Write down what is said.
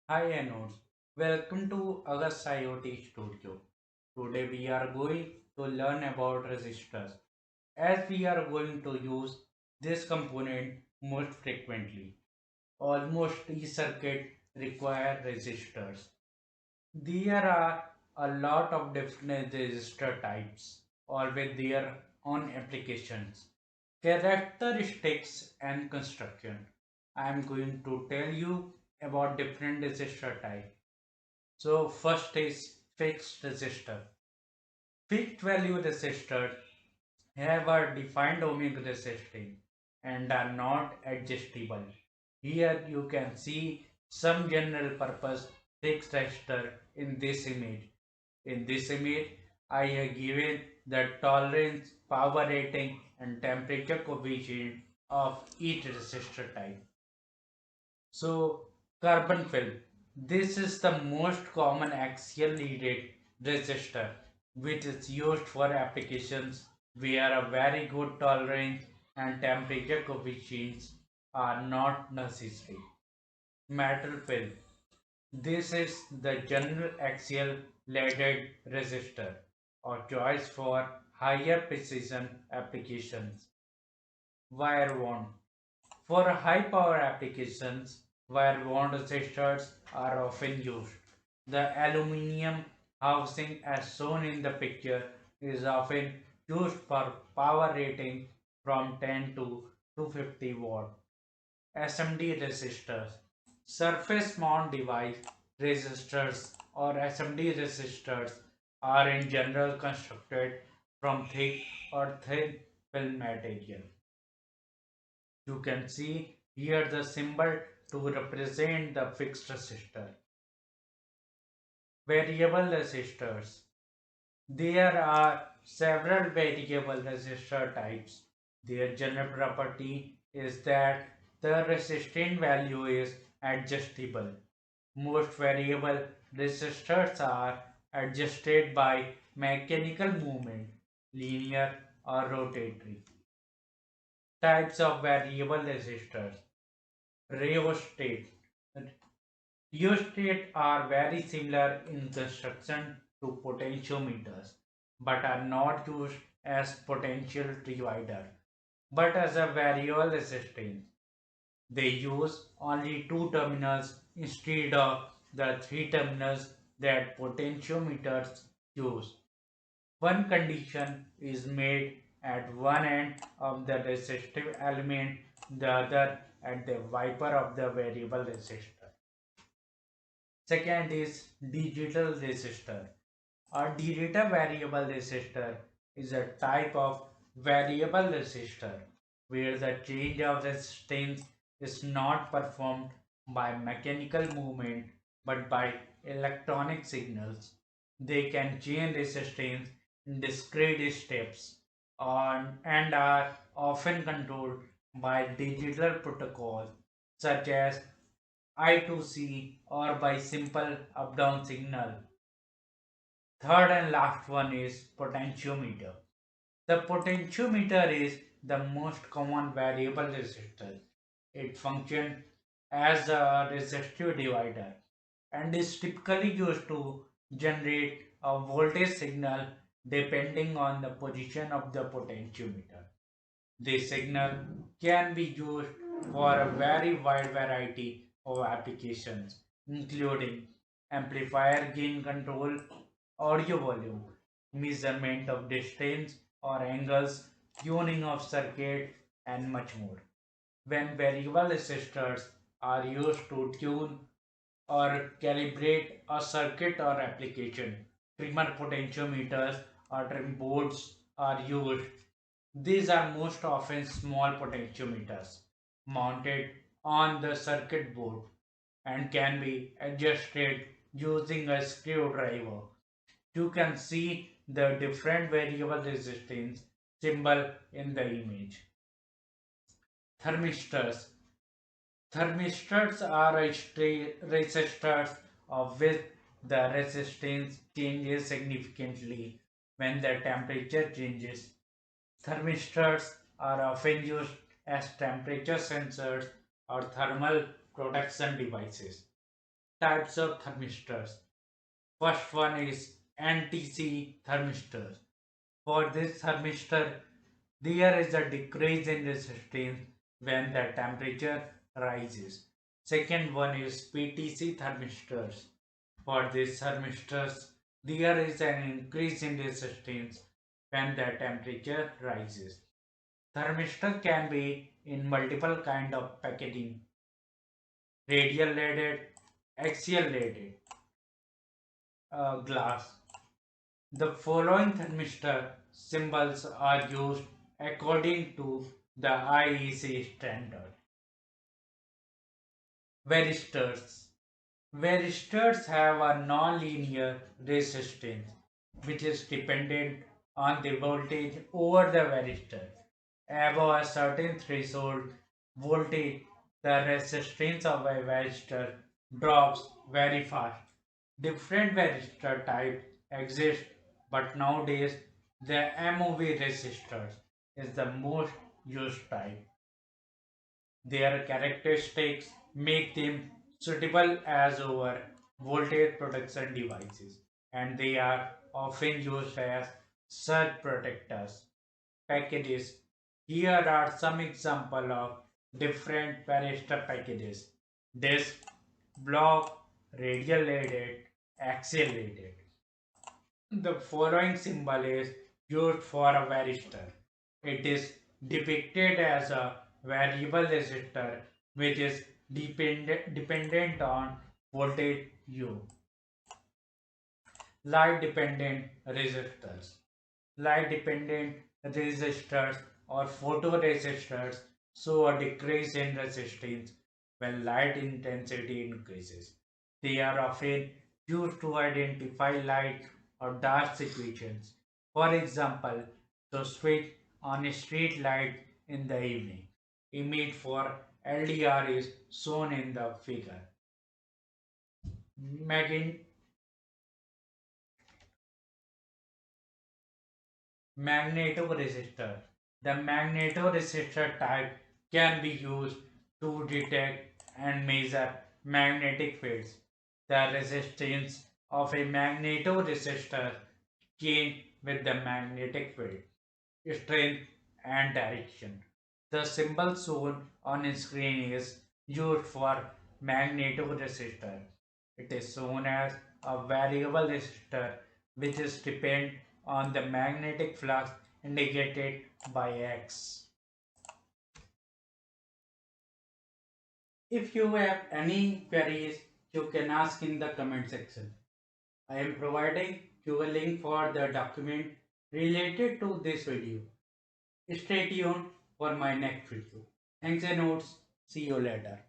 Hi Anuj, welcome to August IoT Studio. Today we are going to learn about resistors as we are going to use this component most frequently. Almost each circuit require resistors. There are a lot of different resistor types, all with their own applications, characteristics and construction. I am going to tell you about different resistor types. So first is fixed resistor. Fixed value resistors have a defined ohmic resistance and are not adjustable. Here you can see some general purpose fixed resistor in this image. In this image, I have given the tolerance, power rating and temperature coefficient of each resistor type. So carbon film. This is the most common axial leaded resistor which is used for applications where a very good tolerance and temperature coefficients are not necessary. Metal film. This is the general axial leaded resistor or choice for higher precision applications. Wire bond. For high power applications, wire bond resistors are often used. The aluminium housing as shown in the picture is often used for power rating from 10 to 250 watt. SMD resistors, surface mount device resistors or SMD resistors are in general constructed from thick or thin film material. You can see here the symbol to represent the fixed resistor. Variable resistors. There are several variable resistor types. Their general property is that the resistant value is adjustable. Most variable resistors are adjusted by mechanical movement, linear or rotatory. Types of variable resistors. Rheostat. Rheostats are very similar in construction to potentiometers, but are not used as potential divider, but as a variable resistance. They use only two terminals instead of the three terminals that potentiometers use. One condition is made at one end of the resistive element, the other at the wiper of the variable resistor. Second is digital resistor. A digital variable resistor is a type of variable resistor where the change of resistance is not performed by mechanical movement but by electronic signals. They can change resistance in discrete steps and are often controlled by digital protocols such as I2C or by simple up-down signal. Third and last one is potentiometer. The potentiometer is the most common variable resistor. It functions as a resistive divider and is typically used to generate a voltage signal depending on the position of the potentiometer. This signal can be used for a very wide variety of applications, including amplifier gain control, audio volume, measurement of distance or angles, tuning of circuit, and much more. When variable resistors are used to tune or calibrate a circuit or application, trimmer potentiometers or trim boards are used. These are most often small potentiometers mounted on the circuit board and can be adjusted using a screwdriver. You can see the different variable resistance symbol in the image. Thermistors. Thermistors are resistors of which the resistance changes significantly when the temperature changes. Thermistors are often used as temperature sensors or thermal protection devices. types of thermistors. First one is NTC thermistors. For this thermistor, there is a decrease in resistance when the temperature rises. Second one is PTC thermistors. For these thermistors, there is an increase in resistance when the temperature rises. Thermistor can be in multiple kind of packaging: radial leaded, axial leaded, glass. The following thermistor symbols are used according to the IEC standard. Varistors. Varistors have a non-linear resistance which is dependent on the voltage over the varistor. Above a certain threshold voltage, the resistance of a varistor drops very fast. Different varistor types exist, but nowadays the MOV resistors is the most used type. Their characteristics make them suitable as over voltage protection devices, and they are often used as surge protectors packages. Here are some examples of different varistor packages: disk, block, radial leaded, axial leaded. The following symbol is used for a varistor. It is depicted as a variable resistor which is dependent on voltage U. Light dependent resistors. Light dependent resistors or photoresistors show a decrease in resistance when light intensity increases. They are often used to identify light or dark situations. For example, to switch on a street light in the evening. Image for LDR is shown in the figure. Magin Magnetoresistor. The magnetoresistor type can be used to detect and measure magnetic fields. The resistance of a magnetoresistor changes with the magnetic field, strength and direction. The symbol shown on screen is used for magnetoresistor. It is shown as a variable resistor which is depend on the magnetic flux indicated by X. If you have any queries, you can ask in the comment section. I am providing you a link for the document related to this video. Stay tuned for my next video. Thanks and notes. See you later.